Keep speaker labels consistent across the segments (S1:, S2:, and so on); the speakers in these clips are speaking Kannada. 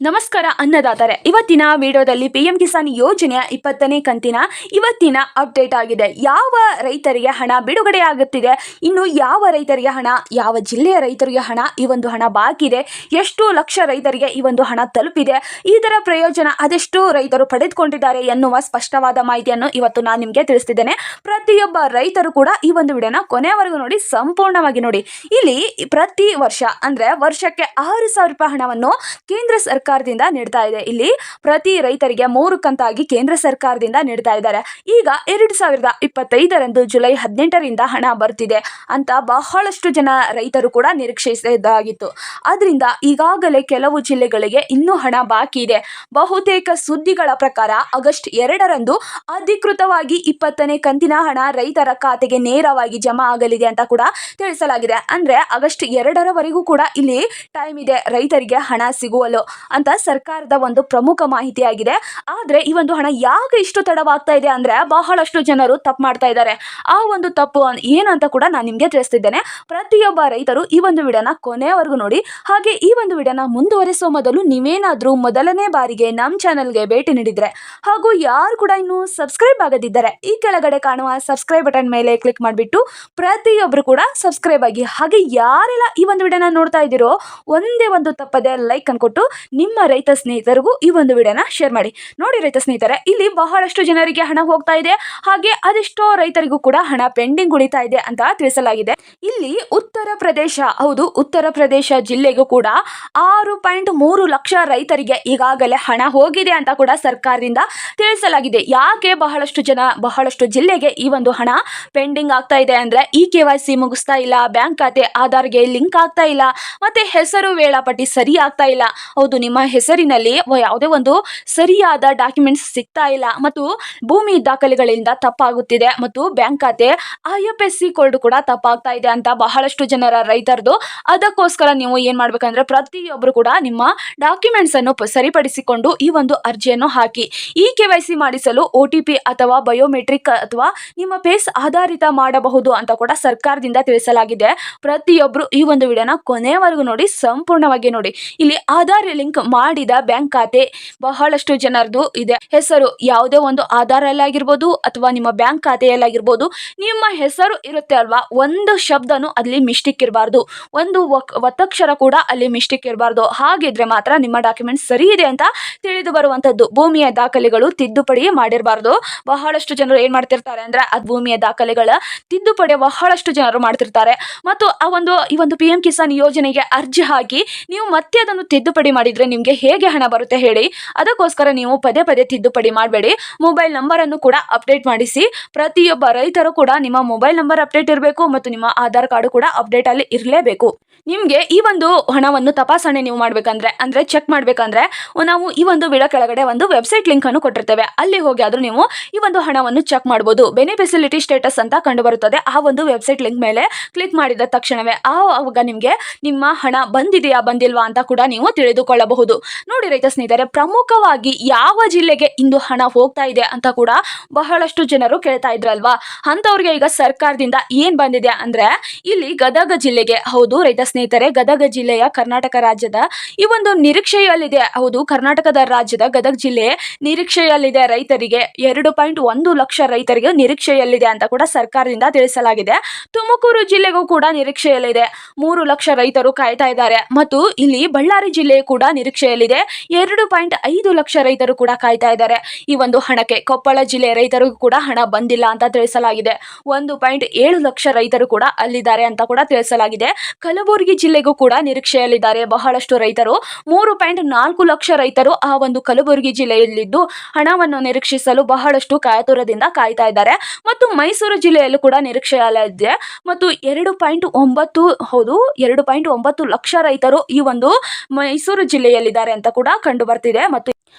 S1: ನಮಸ್ಕಾರ ಅನ್ನದಾತರೆ, ಇವತ್ತಿನ ವಿಡಿಯೋದಲ್ಲಿ ಪಿಎಂ ಕಿಸಾನ್ ಯೋಜನೆಯ 20ನೇ ಕಂತಿನ ಇವತ್ತಿನ ಅಪ್ಡೇಟ್ ಆಗಿದೆ. ಯಾವ ರೈತರಿಗೆ ಹಣ ಬಿಡುಗಡೆ ಆಗುತ್ತಿದೆ, ಇನ್ನು ಯಾವ ರೈತರಿಗೆ ಹಣ, ಯಾವ ಜಿಲ್ಲೆಯ ರೈತರಿಗೆ ಹಣ, ಈ ಒಂದು ಹಣ ಬಾಕಿ ಇದೆ, ಎಷ್ಟು ಲಕ್ಷ ರೈತರಿಗೆ ಈ ಒಂದು ಹಣ ತಲುಪಿದೆ, ಇದರ ಪ್ರಯೋಜನ ಅದೆಷ್ಟು ರೈತರು ಪಡೆದುಕೊಂಡಿದ್ದಾರೆ ಎನ್ನುವ ಸ್ಪಷ್ಟವಾದ ಮಾಹಿತಿಯನ್ನು ಇವತ್ತು ನಾನು ನಿಮಗೆ ತಿಳಿಸ್ತಿದ್ದೇನೆ. ಪ್ರತಿಯೊಬ್ಬ ರೈತರು ಕೂಡ ಈ ಒಂದು ವಿಡಿಯೋನ ಕೊನೆಯವರೆಗೂ ನೋಡಿ, ಸಂಪೂರ್ಣವಾಗಿ ನೋಡಿ. ಇಲ್ಲಿ ಪ್ರತಿ ವರ್ಷ ಅಂದ್ರೆ ವರ್ಷಕ್ಕೆ 6,000 ರೂಪಾಯಿ ಹಣವನ್ನು ಕೇಂದ್ರ ಸರ್ಕಾರದಿಂದ ನೀಡ್ತಾ ಇದೆ. ಇಲ್ಲಿ ಪ್ರತಿ ರೈತರಿಗೆ 3 ಕಂತಾಗಿ ಕೇಂದ್ರ ಸರ್ಕಾರದಿಂದ ನೀಡ್ತಾ ಇದ್ದಾರೆ. ಈಗ 2025ರಂದು ಜುಲೈ 18ರಿಂದ ಹಣ ಬರ್ತಿದೆ ಅಂತ ಬಹಳಷ್ಟು ಜನ ರೈತರು ಕೂಡ ನಿರೀಕ್ಷಿಸಿದ್ದಾಗಿತ್ತು. ಆದ್ರಿಂದ ಈಗಾಗಲೇ ಕೆಲವು ಜಿಲ್ಲೆಗಳಿಗೆ ಇನ್ನೂ ಹಣ ಬಾಕಿ ಇದೆ. ಬಹುತೇಕ ಸುದ್ದಿಗಳ ಪ್ರಕಾರ ಆಗಸ್ಟ್ 2ರಂದು ಅಧಿಕೃತವಾಗಿ 20ನೇ ಕಂತಿನ ಹಣ ರೈತರ ಖಾತೆಗೆ ನೇರವಾಗಿ ಜಮಾ ಆಗಲಿದೆ ಅಂತ ಕೂಡ ತಿಳಿಸಲಾಗಿದೆ. ಅಂದ್ರೆ ಆಗಸ್ಟ್ 2ರವರೆಗೂ ಕೂಡ ಇಲ್ಲಿ ಟೈಮ್ ಇದೆ ರೈತರಿಗೆ ಹಣ ಸಿಗುವಲು ಅಂತ ಸರ್ಕಾರದ ಒಂದು ಪ್ರಮುಖ ಮಾಹಿತಿಯಾಗಿದೆ. ಆದ್ರೆ ಈ ಒಂದು ಹಣ ಯಾಕೆ ಇಷ್ಟು ತಡವಾಗ್ತಾ ಇದೆ ಅಂದ್ರೆ ಬಹಳಷ್ಟು ಜನರು ತಪ್ಪು ಮಾಡ್ತಾ ಇದ್ದಾರೆ. ಆ ಒಂದು ತಪ್ಪು ಏನು ಅಂತ ಕೂಡ ನಾನು ನಿಮ್ಗೆ ತಿಳಿಸ್ತಿದ್ದೇನೆ. ಪ್ರತಿಯೊಬ್ಬ ರೈತರು ಈ ಒಂದು ವಿಡಿಯೋನ ಕೊನೆಯವರೆಗೂ ನೋಡಿ. ಹಾಗೆ ಈ ಒಂದು ವಿಡಿಯೋನ ಮುಂದುವರಿಸುವ ಮೊದಲು ನೀವೇನಾದ್ರೂ ಮೊದಲನೇ ಬಾರಿಗೆ ನಮ್ಮ ಚಾನೆಲ್ಗೆ ಭೇಟಿ ನೀಡಿದ್ರೆ ಹಾಗೂ ಯಾರು ಕೂಡ ಇನ್ನು ಸಬ್ಸ್ಕ್ರೈಬ್ ಆಗದಿದ್ದರೆ ಈ ಕೆಳಗಡೆ ಕಾಣುವ ಸಬ್ಸ್ಕ್ರೈಬ್ ಬಟನ್ ಮೇಲೆ ಕ್ಲಿಕ್ ಮಾಡಿಬಿಟ್ಟು ಪ್ರತಿಯೊಬ್ಬರು ಕೂಡ ಸಬ್ಸ್ಕ್ರೈಬ್ ಆಗಿ. ಹಾಗೆ ಯಾರೆಲ್ಲ ಈ ಒಂದು ವಿಡಿಯೋನ ನೋಡ್ತಾ ಇದ್ದೀರೋ ಒಂದೇ ಒಂದು ತಪ್ಪದೆ ಲೈಕ್ ಅನ್ಕೊಟ್ಟು ನಿಮ್ಮ ರೈತ ಸ್ನೇಹಿತರಿಗೂ ಈ ಒಂದು ವಿಡಿಯೋನ ಶೇರ್ ಮಾಡಿ. ನೋಡಿ ರೈತ ಸ್ನೇಹಿತರೆ, ಇಲ್ಲಿ ಬಹಳಷ್ಟು ಜನರಿಗೆ ಹಣ ಹೋಗ್ತಾ ಇದೆ, ಹಾಗೆ ಅದೆಷ್ಟೋ ರೈತರಿಗೂ ಕೂಡ ಹಣ ಪೆಂಡಿಂಗ್ ಉಳಿತಾ ಇದೆ ಅಂತ ತಿಳಿಸಲಾಗಿದೆ. ಇಲ್ಲಿ ಉತ್ತರ ಪ್ರದೇಶ, ಹೌದು ಉತ್ತರ ಪ್ರದೇಶ ಜಿಲ್ಲೆಗೂ ಕೂಡ 6.3 ಲಕ್ಷ ರೈತರಿಗೆ ಈಗಾಗಲೇ ಹಣ ಹೋಗಿದೆ ಅಂತ ಕೂಡ ಸರ್ಕಾರದಿಂದ ತಿಳಿಸಲಾಗಿದೆ. ಯಾಕೆ ಬಹಳಷ್ಟು ಜಿಲ್ಲೆಗೆ ಈ ಒಂದು ಹಣ ಪೆಂಡಿಂಗ್ ಆಗ್ತಾ ಇದೆ ಅಂದ್ರೆ ಈ KYC ಮುಗಿಸ್ತಾ ಇಲ್ಲ, ಬ್ಯಾಂಕ್ ಖಾತೆ ಆಧಾರ್ಗೆ ಲಿಂಕ್ ಆಗ್ತಾ ಇಲ್ಲ, ಮತ್ತೆ ಹೆಸರು ವೇಳಾಪಟ್ಟಿ ಸರಿ ಆಗ್ತಾ ಇಲ್ಲ. ಹೌದು, ನಿಮ್ಮ ಹೆಸರಿನಲ್ಲಿ ಯಾವುದೇ ಒಂದು ಸರಿಯಾದ ಡಾಕ್ಯುಮೆಂಟ್ಸ್ ಸಿಗ್ತಾ ಇಲ್ಲ, ಮತ್ತು ಭೂಮಿ ದಾಖಲೆಗಳಿಂದ ತಪ್ಪಾಗುತ್ತಿದೆ, ಮತ್ತು ಬ್ಯಾಂಕ್ ಖಾತೆ IFSC ಕೋಡ್ ಕೂಡ ತಪ್ಪಾಗ್ತಾ ಇದೆ ಅಂತ ಬಹಳಷ್ಟು ಜನರ ರೈತರದು. ಅದಕ್ಕೋಸ್ಕರ ನೀವು ಏನ್ ಮಾಡ್ಬೇಕಂದ್ರೆ ಪ್ರತಿಯೊಬ್ಬರು ಕೂಡ ನಿಮ್ಮ ಡಾಕ್ಯುಮೆಂಟ್ಸ್ ಅನ್ನು ಸರಿಪಡಿಸಿಕೊಂಡು ಈ ಒಂದು ಅರ್ಜಿಯನ್ನು ಹಾಕಿ. ಈ KYC ಮಾಡಿಸಲು OTP ಅಥವಾ ಬಯೋಮೆಟ್ರಿಕ್ ಅಥವಾ ನಿಮ್ಮ ಫೇಸ್ ಆಧಾರಿತ ಮಾಡಬಹುದು ಅಂತ ಕೂಡ ಸರ್ಕಾರದಿಂದ ತಿಳಿಸಲಾಗಿದೆ. ಪ್ರತಿಯೊಬ್ಬರು ಈ ಒಂದು ವಿಡಿಯೋನ ಕೊನೆಯವರೆಗೂ ನೋಡಿ, ಸಂಪೂರ್ಣವಾಗಿ ನೋಡಿ. ಇಲ್ಲಿ ಆಧಾರ್ ಲಿಂಕ್ ಮಾಡಿದ ಬ್ಯಾಂಕ್ ಖಾತೆ ಬಹಳಷ್ಟು ಜನರದು ಇದೆ. ಹೆಸರು ಯಾವುದೇ ಒಂದು ಆಧಾರಲ್ಲಾಗಿರ್ಬೋದು ಅಥವಾ ನಿಮ್ಮ ಬ್ಯಾಂಕ್ ಖಾತೆಯಲ್ಲಾಗಿರ್ಬೋದು, ನಿಮ್ಮ ಹೆಸರು ಇರುತ್ತೆ ಅಲ್ವಾ, ಒಂದು ಶಬ್ದನು ಅಲ್ಲಿ ಮಿಸ್ಟೇಕ್ ಇರಬಾರ್ದು, ಒಂದು ಒತ್ತಕ್ಷರ ಕೂಡ ಅಲ್ಲಿ ಮಿಸ್ಟೇಕ್ ಇರಬಾರ್ದು. ಹಾಗಿದ್ರೆ ಮಾತ್ರ ನಿಮ್ಮ ಡಾಕ್ಯುಮೆಂಟ್ಸ್ ಸರಿ ಇದೆ ಅಂತ ತಿಳಿದು ಬರುವಂತದ್ದು. ಭೂಮಿಯ ದಾಖಲೆಗಳು ತಿದ್ದುಪಡಿ ಮಾಡಿರಬಾರ್ದು. ಬಹಳಷ್ಟು ಜನರು ಏನ್ ಮಾಡ್ತಿರ್ತಾರೆ ಅಂದ್ರೆ ಭೂಮಿಯ ದಾಖಲೆಗಳ ತಿದ್ದುಪಡಿ ಬಹಳಷ್ಟು ಜನರು ಮಾಡ್ತಿರ್ತಾರೆ, ಮತ್ತು ಈ ಒಂದು PM ಕಿಸಾನ್ ಯೋಜನೆಗೆ ಅರ್ಜಿ ಹಾಕಿ ನೀವು ಮತ್ತೆ ಅದನ್ನು ತಿದ್ದುಪಡಿ ಮಾಡಿದ್ರೆ ನಿಮ್ಗೆ ಹೇಗೆ ಹಣ ಬರುತ್ತೆ ಹೇಳಿ. ಅದಕ್ಕೋಸ್ಕರ ನೀವು ಪದೇ ಪದೇ ತಿದ್ದುಪಡಿ ಮಾಡಬೇಡಿ. ಮೊಬೈಲ್ ನಂಬರ್ ಅನ್ನು ಕೂಡ ಅಪ್ಡೇಟ್ ಮಾಡಿಸಿ. ಪ್ರತಿಯೊಬ್ಬ ರೈತರು ಕೂಡ ನಿಮ್ಮ ಮೊಬೈಲ್ ನಂಬರ್ ಅಪ್ಡೇಟ್ ಇರಬೇಕು, ಮತ್ತು ನಿಮ್ಮ ಆಧಾರ್ ಕಾರ್ಡ್ ಕೂಡ ಅಪ್ಡೇಟ್ ಅಲ್ಲಿ ಇರಲೇಬೇಕು. ನಿಮ್ಗೆ ಈ ಒಂದು ಹಣವನ್ನು ತಪಾಸಣೆ ನೀವು ಮಾಡ್ಬೇಕಂದ್ರೆ ಅಂದ್ರೆ ಚೆಕ್ ಮಾಡ್ಬೇಕಂದ್ರೆ ನಾವು ಈ ಒಂದು ವಿಡಿಯೋ ಕೆಳಗಡೆ ಒಂದು ವೆಬ್ಸೈಟ್ ಲಿಂಕ್ ಅನ್ನು ಕೊಟ್ಟಿರ್ತೇವೆ. ಅಲ್ಲಿ ಹೋಗಿ ಆದ್ರೂ ನೀವು ಈ ಒಂದು ಹಣವನ್ನು ಚೆಕ್ ಮಾಡಬಹುದು. ಬೆನಿಫಿಸಿಲಿಟಿ ಸ್ಟೇಟಸ್ ಅಂತ ಕಂಡು ಬರುತ್ತದೆ. ಆ ಒಂದು ವೆಬ್ಸೈಟ್ ಲಿಂಕ್ ಮೇಲೆ ಕ್ಲಿಕ್ ಮಾಡಿದ ತಕ್ಷಣವೇ ಆವಾಗ ನಿಮ್ಗೆ ನಿಮ್ಮ ಹಣ ಬಂದಿದೆಯಾ ಬಂದಿಲ್ವಾ ಅಂತ ಕೂಡ ನೀವು ತಿಳಿದುಕೊಳ್ಳಬಹುದು. ನೋಡಿ ರೈತ ಸ್ನೇಹಿತರೆ, ಪ್ರಮುಖವಾಗಿ ಯಾವ ಜಿಲ್ಲೆಗೆ ಇಂದು ಹಣ ಹೋಗ್ತಾ ಇದೆ ಅಂತ ಕೂಡ ಬಹಳಷ್ಟು ಜನರು ಕೇಳ್ತಾ ಇದ್ರಲ್ವಾ, ಅಂತವ್ರಿಗೆ ಈಗ ಸರ್ಕಾರದಿಂದ ಏನ್ ಬಂದಿದೆ ಅಂದ್ರೆ ಇಲ್ಲಿ ಗದಗ ಜಿಲ್ಲೆಗೆ, ಹೌದು ರೈತ ಸ್ನೇಹಿತರೆ, ಗದಗ ಜಿಲ್ಲೆಯ ಕರ್ನಾಟಕ ರಾಜ್ಯದ ಈ ಒಂದು ನಿರೀಕ್ಷೆಯಲ್ಲಿದೆ. ಹೌದು, ಕರ್ನಾಟಕದ ರಾಜ್ಯದ ಗದಗ ಜಿಲ್ಲೆ ನಿರೀಕ್ಷೆಯಲ್ಲಿದೆ. ರೈತರಿಗೆ 2.1 ಲಕ್ಷ ರೈತರಿಗೆ ನಿರೀಕ್ಷೆಯಲ್ಲಿದೆ ಅಂತ ಕೂಡ ಸರ್ಕಾರದಿಂದ ತಿಳಿಸಲಾಗಿದೆ. ತುಮಕೂರು ಜಿಲ್ಲೆಗೂ ಕೂಡ ನಿರೀಕ್ಷೆಯಲ್ಲಿದೆ. 3 ಲಕ್ಷ ರೈತರು ಕಾಯ್ತಾ ಇದ್ದಾರೆ. ಮತ್ತು ಇಲ್ಲಿ ಬಳ್ಳಾರಿ ಜಿಲ್ಲೆ ಕೂಡ ನಿರೀಕ್ಷೆಯಲ್ಲಿದೆ. 2.5 ಲಕ್ಷ ರೈತರು ಕೂಡ ಕಾಯ್ತಾ ಇದ್ದಾರೆ ಈ ಒಂದು ಹಣಕ್ಕೆ. ಕೊಪ್ಪಳ ಜಿಲ್ಲೆ ರೈತರಿಗೂ ಕೂಡ ಹಣ ಬಂದಿಲ್ಲ ಅಂತ ತಿಳಿಸಲಾಗಿದೆ. 1.7 ಲಕ್ಷ ರೈತರು ಕೂಡ ಅಲ್ಲಿದ್ದಾರೆ ಅಂತ ಕೂಡ ತಿಳಿಸಲಾಗಿದೆ. ಕಲಬುರಗಿ ಜಿಲ್ಲೆಗೂ ಕೂಡ ನಿರೀಕ್ಷೆಯಲ್ಲಿದ್ದಾರೆ ಬಹಳಷ್ಟು ರೈತರು. 3.4 ಲಕ್ಷ ರೈತರು ಆ ಒಂದು ಕಲಬುರಗಿ ಜಿಲ್ಲೆಯಲ್ಲಿದ್ದು ಹಣವನ್ನು ನಿರೀಕ್ಷಿಸಲು ಬಹಳಷ್ಟು ಕಾತುರದಿಂದ ಕಾಯ್ತಾ ಇದ್ದಾರೆ. ಮತ್ತು ಮೈಸೂರು ಜಿಲ್ಲೆಯಲ್ಲೂ ಕೂಡ ನಿರೀಕ್ಷೆಯಲ್ಲಿದೆ. ಮತ್ತು 2.9 ಲಕ್ಷ ರೈತರು ಈ ಒಂದು ಮೈಸೂರು ಜಿಲ್ಲೆಯಲ್ಲಿದ್ದಾರೆ ಅಂತ ಕೂಡ ಕಂಡು ಬರ್ತಿದೆ. ಮತ್ತು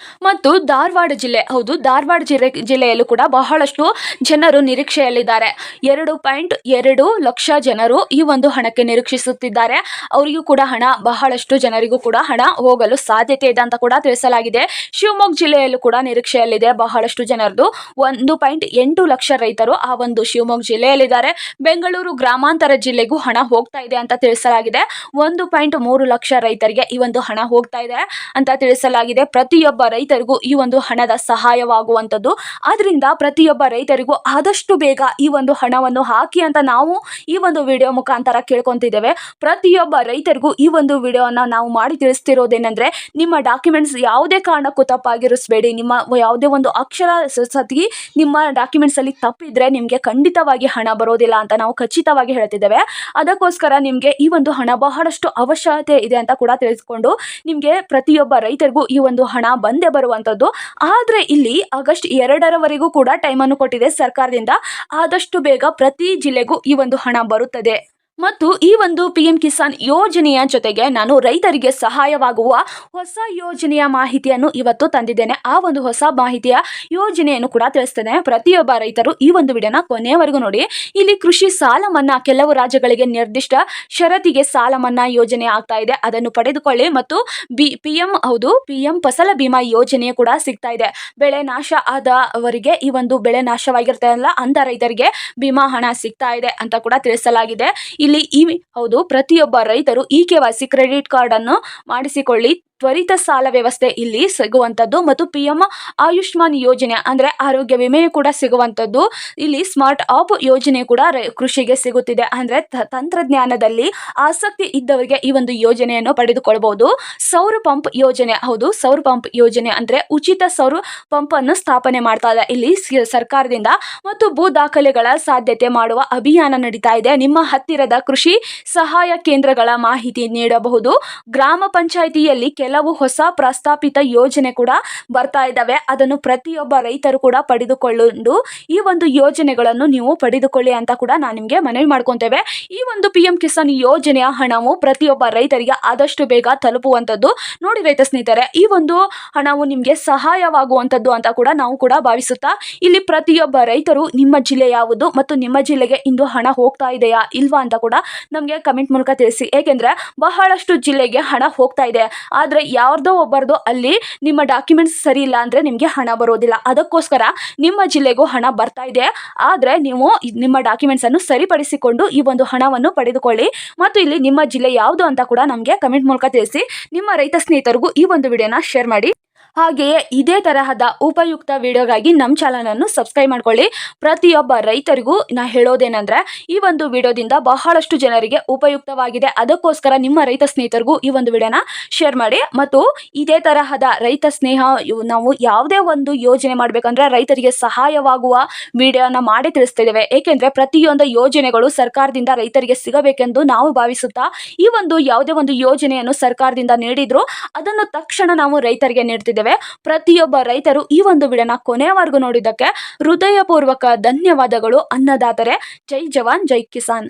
S1: ಮತ್ತು ಧಾರವಾಡ ಜಿಲ್ಲೆ, ಹೌದು ಧಾರವಾಡ ಜಿಲ್ಲೆಯಲ್ಲೂ ಕೂಡ ಬಹಳಷ್ಟು ಜನರು ನಿರೀಕ್ಷೆಯಲ್ಲಿದ್ದಾರೆ. 2.2 ಲಕ್ಷ ಜನರು ಈ ಒಂದು ಹಣಕ್ಕೆ ನಿರೀಕ್ಷಿಸುತ್ತಿದ್ದಾರೆ. ಅವರಿಗೂ ಕೂಡ ಹಣ, ಬಹಳಷ್ಟು ಜನರಿಗೂ ಕೂಡ ಹಣ ಹೋಗಲು ಸಾಧ್ಯತೆ ಇದೆ ಅಂತ ಕೂಡ ತಿಳಿಸಲಾಗಿದೆ. ಶಿವಮೊಗ್ಗ ಜಿಲ್ಲೆಯಲ್ಲೂ ಕೂಡ ನಿರೀಕ್ಷೆಯಲ್ಲಿದೆ ಬಹಳಷ್ಟು ಜನರದು. 1.8 ಲಕ್ಷ ರೈತರು ಆ ಒಂದು ಶಿವಮೊಗ್ಗ ಜಿಲ್ಲೆಯಲ್ಲಿದ್ದಾರೆ. ಬೆಂಗಳೂರು ಗ್ರಾಮಾಂತರ ಜಿಲ್ಲೆಗೂ ಹಣ ಹೋಗ್ತಾ ಇದೆ ಅಂತ ತಿಳಿಸಲಾಗಿದೆ. 1.3 ಲಕ್ಷ ರೈತರಿಗೆ ಈ ಒಂದು ಹಣ ಹೋಗ್ತಾ ಇದೆ ಅಂತ ತಿಳಿಸಲಾಗಿದೆ. ಪ್ರತಿಯೊಬ್ಬ ರೈತರಿಗೂ ಈ ಒಂದು ಹಣದ ಸಹಾಯವಾಗುವಂಥದ್ದು. ಆದ್ರಿಂದ ಪ್ರತಿಯೊಬ್ಬ ರೈತರಿಗೂ ಆದಷ್ಟು ಬೇಗ ಈ ಒಂದು ಹಣವನ್ನು ಹಾಕಿ ಅಂತ ನಾವು ಈ ಒಂದು ವಿಡಿಯೋ ಮುಖಾಂತರ ಕೇಳ್ಕೊಂತಿದ್ದೇವೆ. ಪ್ರತಿಯೊಬ್ಬ ರೈತರಿಗೂ ಈ ಒಂದು ವಿಡಿಯೋನ ನಾವು ಮಾಡಿ ತಿಳಿಸ್ತಿರೋದೇನೆಂದ್ರೆ, ನಿಮ್ಮ ಡಾಕ್ಯುಮೆಂಟ್ಸ್ ಯಾವುದೇ ಕಾರಣಕ್ಕೂ ತಪ್ಪಾಗಿರಿಸಬೇಡಿ. ನಿಮ್ಮ ಯಾವುದೇ ಒಂದು ಅಕ್ಷರ ಸತಿ ನಿಮ್ಮ ಡಾಕ್ಯುಮೆಂಟ್ಸ್ ಅಲ್ಲಿ ತಪ್ಪಿದ್ರೆ ನಿಮಗೆ ಖಂಡಿತವಾಗಿ ಹಣ ಬರೋದಿಲ್ಲ ಅಂತ ನಾವು ಖಚಿತವಾಗಿ ಹೇಳ್ತಿದ್ದೇವೆ. ಅದಕ್ಕೋಸ್ಕರ ನಿಮಗೆ ಈ ಒಂದು ಹಣ ಬಹಳಷ್ಟು ಅವಶ್ಯಕತೆ ಇದೆ ಅಂತ ಕೂಡ ತಿಳಿಸ್ಕೊಂಡು ನಿಮಗೆ ಪ್ರತಿಯೊಬ್ಬ ರೈತರಿಗೂ ಈ ಒಂದು ಹಣ ಬಂದೇ ಬರುವಂಥದ್ದು. ಆದರೆ ಇಲ್ಲಿ ಆಗಸ್ಟ್ 2ರವರೆಗೂ ಕೂಡ ಟೈಮನ್ನು ಕೊಟ್ಟಿದೆ ಸರ್ಕಾರದಿಂದ. ಆದಷ್ಟು ಬೇಗ ಪ್ರತಿ ಜಿಲ್ಲೆಗೂ ಈ ಒಂದು ಹಣ ಬರುತ್ತದೆ. ಮತ್ತು ಈ ಒಂದು PM ಕಿಸಾನ್ ಯೋಜನೆಯ ಜೊತೆಗೆ ನಾನು ರೈತರಿಗೆ ಸಹಾಯವಾಗುವ ಹೊಸ ಯೋಜನೆಯ ಮಾಹಿತಿಯನ್ನು ಇವತ್ತು ತಂದಿದ್ದೇನೆ. ಆ ಒಂದು ಹೊಸ ಮಾಹಿತಿಯ ಯೋಜನೆಯನ್ನು ಕೂಡ ತಿಳಿಸ್ತೇನೆ. ಪ್ರತಿಯೊಬ್ಬ ರೈತರು ಈ ಒಂದು ವಿಡಿಯೋನ ಕೊನೆಯವರೆಗೂ ನೋಡಿ. ಇಲ್ಲಿ ಕೃಷಿ ಸಾಲ ಮನ್ನಾ, ಕೆಲವು ರಾಜ್ಯಗಳಿಗೆ ನಿರ್ದಿಷ್ಟ ಷರತ್ತಿಗೆ ಸಾಲ ಮನ್ನಾ ಯೋಜನೆ ಆಗ್ತಾ ಇದೆ, ಅದನ್ನು ಪಡೆದುಕೊಳ್ಳಿ. ಮತ್ತು PM ಫಸಲ ಬಿಮಾ ಯೋಜನೆ ಕೂಡ ಸಿಗ್ತಾ ಇದೆ. ಬೆಳೆ ನಾಶ ಆದವರಿಗೆ ಈ ಒಂದು ಬೆಳೆ ನಾಶವಾಗಿರ್ತಲ್ಲ ಅಂತ ರೈತರಿಗೆ ಬಿಮಾ ಹಣ ಸಿಗ್ತಾ ಇದೆ ಅಂತ ಕೂಡ ತಿಳಿಸಲಾಗಿದೆ. ಹೌದು, ಪ್ರತಿಯೊಬ್ಬ ರೈತರು ಈ KYC ಕ್ರೆಡಿಟ್ ಕಾರ್ಡ್ ಅನ್ನು ಮಾಡಿಸಿಕೊಳ್ಳಿ. ತ್ವರಿತ ಸಾಲ ವ್ಯವಸ್ಥೆ ಇಲ್ಲಿ ಸಿಗುವಂಥದ್ದು. ಮತ್ತು PM ಆಯುಷ್ಮಾನ್ ಯೋಜನೆ ಅಂದ್ರೆ ಆರೋಗ್ಯ ವಿಮೆಯು ಕೂಡ ಸಿಗುವಂಥದ್ದು. ಇಲ್ಲಿ ಸ್ಮಾರ್ಟ್ ಆಪ್ ಯೋಜನೆ ಕೂಡ ಕೃಷಿಗೆ ಸಿಗುತ್ತಿದೆ. ಅಂದ್ರೆ ತಂತ್ರಜ್ಞಾನದಲ್ಲಿ ಆಸಕ್ತಿ ಇದ್ದವರಿಗೆ ಈ ಒಂದು ಯೋಜನೆಯನ್ನು ಪಡೆದುಕೊಳ್ಳಬಹುದು. ಸೌರ ಪಂಪ್ ಯೋಜನೆ, ಹೌದು ಸೌರ ಪಂಪ್ ಯೋಜನೆ ಅಂದ್ರೆ ಉಚಿತ ಸೌರ ಪಂಪ್ ಅನ್ನು ಸ್ಥಾಪನೆ ಮಾಡ್ತಾ ಇದೆ ಇಲ್ಲಿ ಸರ್ಕಾರದಿಂದ. ಮತ್ತು ಭೂ ದಾಖಲೆಗಳ ಸಾಧ್ಯತೆ ಮಾಡುವ ಅಭಿಯಾನ ನಡೀತಾ ಇದೆ. ನಿಮ್ಮ ಹತ್ತಿರದ ಕೃಷಿ ಸಹಾಯ ಕೇಂದ್ರಗಳ ಮಾಹಿತಿ ನೀಡಬಹುದು. ಗ್ರಾಮ ಪಂಚಾಯಿತಿಯಲ್ಲಿ ಕೆಲವು ಹೊಸ ಪ್ರಸ್ತಾಪಿತ ಯೋಜನೆ ಕೂಡ ಬರ್ತಾ ಇದ್ದಾವೆ. ಅದನ್ನು ಪ್ರತಿಯೊಬ್ಬ ರೈತರು ಕೂಡ ಪಡೆದುಕೊಳ್ಳಲು ಈ ಒಂದು ಯೋಜನೆಗಳನ್ನು ನೀವು ಪಡೆದುಕೊಳ್ಳಿ ಅಂತ ಕೂಡ ನಾನು ನಿಮಗೆ ಮನವಿ ಮಾಡ್ಕೊಂತೇವೆ. ಈ ಒಂದು PM ಕಿಸಾನ್ ಯೋಜನೆಯ ಹಣವು ಪ್ರತಿಯೊಬ್ಬ ರೈತರಿಗೆ ಆದಷ್ಟು ಬೇಗ ತಲುಪುವಂಥದ್ದು. ನೋಡಿ ರೈತ ಸ್ನೇಹಿತರೆ, ಈ ಒಂದು ಹಣವು ನಿಮಗೆ ಸಹಾಯವಾಗುವಂಥದ್ದು ಅಂತ ಕೂಡ ನಾವು ಕೂಡ ಭಾವಿಸುತ್ತಾ, ಇಲ್ಲಿ ಪ್ರತಿಯೊಬ್ಬ ರೈತರು ನಿಮ್ಮ ಜಿಲ್ಲೆ ಯಾವುದು ಮತ್ತು ನಿಮ್ಮ ಜಿಲ್ಲೆಗೆ ಇಂದು ಹಣ ಹೋಗ್ತಾ ಇದೆಯಾ ಇಲ್ವಾ ಅಂತ ಕೂಡ ನಮಗೆ ಕಮೆಂಟ್ ಮೂಲಕ ತಿಳಿಸಿ. ಏಕೆಂದ್ರೆ ಬಹಳಷ್ಟು ಜಿಲ್ಲೆಗೆ ಹಣ ಹೋಗ್ತಾ ಇದೆ, ಆದ್ರೆ ಯಾರ್ದೋ ಒಬ್ಬರದು ಅಲ್ಲಿ ನಿಮ್ಮ ಡಾಕ್ಯುಮೆಂಟ್ಸ್ ಸರಿ ಇಲ್ಲ ಅಂದ್ರೆ ನಿಮಗೆ ಹಣ ಬರೋದಿಲ್ಲ. ಅದಕ್ಕೋಸ್ಕರ ನಿಮ್ಮ ಜಿಲ್ಲೆಗೂ ಹಣ ಬರ್ತಾ ಇದೆ, ಆದ್ರೆ ನೀವು ನಿಮ್ಮ ಡಾಕ್ಯುಮೆಂಟ್ಸ್ ಅನ್ನು ಸರಿಪಡಿಸಿಕೊಂಡು ಈ ಒಂದು ಹಣವನ್ನು ಪಡೆದುಕೊಳ್ಳಿ. ಮತ್ತು ಇಲ್ಲಿ ನಿಮ್ಮ ಜಿಲ್ಲೆ ಯಾವುದು ಅಂತ ಕೂಡ ನಮಗೆ ಕಮೆಂಟ್ ಮೂಲಕ ತಿಳಿಸಿ. ನಿಮ್ಮ ರೈತ ಸ್ನೇಹಿತರಿಗೂ ಈ ಒಂದು ವಿಡಿಯೋನ ಶೇರ್ ಮಾಡಿ. ಹಾಗೆಯೇ ಇದೇ ತರಹದ ಉಪಯುಕ್ತ ವಿಡಿಯೋಗಾಗಿ ನಮ್ಮ ಚಾನಲ್ ಅನ್ನು ಸಬ್ಸ್ಕ್ರೈಬ್ ಮಾಡ್ಕೊಳ್ಳಿ. ಪ್ರತಿಯೊಬ್ಬ ರೈತರಿಗೂ ನಾ ಹೇಳೋದೇನೆಂದ್ರೆ, ಈ ಒಂದು ವಿಡಿಯೋದಿಂದ ಬಹಳಷ್ಟು ಜನರಿಗೆ ಉಪಯುಕ್ತವಾಗಿದೆ. ಅದಕ್ಕೋಸ್ಕರ ನಿಮ್ಮ ರೈತ ಸ್ನೇಹಿತರಿಗೂ ಈ ಒಂದು ವಿಡಿಯೋನ ಶೇರ್ ಮಾಡಿ. ಮತ್ತು ಇದೇ ತರಹದ ರೈತ ಸ್ನೇಹ ನಾವು ಯಾವುದೇ ಒಂದು ಯೋಜನೆ ಮಾಡಬೇಕಂದ್ರೆ ರೈತರಿಗೆ ಸಹಾಯವಾಗುವ ವಿಡಿಯೋನ ಮಾಡಿ ತಿಳಿಸ್ತಿದ್ದೇವೆ. ಏಕೆಂದ್ರೆ ಪ್ರತಿಯೊಂದು ಯೋಜನೆಗಳು ಸರ್ಕಾರದಿಂದ ರೈತರಿಗೆ ಸಿಗಬೇಕೆಂದು ನಾವು ಭಾವಿಸುತ್ತಾ, ಈ ಒಂದು ಯಾವುದೇ ಒಂದು ಯೋಜನೆಯನ್ನು ಸರ್ಕಾರದಿಂದ ನೀಡಿದ್ರು ಅದನ್ನು ತಕ್ಷಣ ನಾವು ರೈತರಿಗೆ ನೀಡ್ತಿದ್ದೇವೆ. ಪ್ರತಿಯೊಬ್ಬ ರೈತರು ಈ ಒಂದು ವಿಡಿಯೋನ ಕೊನೆಯವರೆಗೂ ನೋಡಿದ್ದಕ್ಕೆ ಹೃದಯಪೂರ್ವಕ ಧನ್ಯವಾದಗಳು. ಅನ್ನದಾತರೆ, ಜೈ ಜವಾನ್ ಜೈ ಕಿಸಾನ್.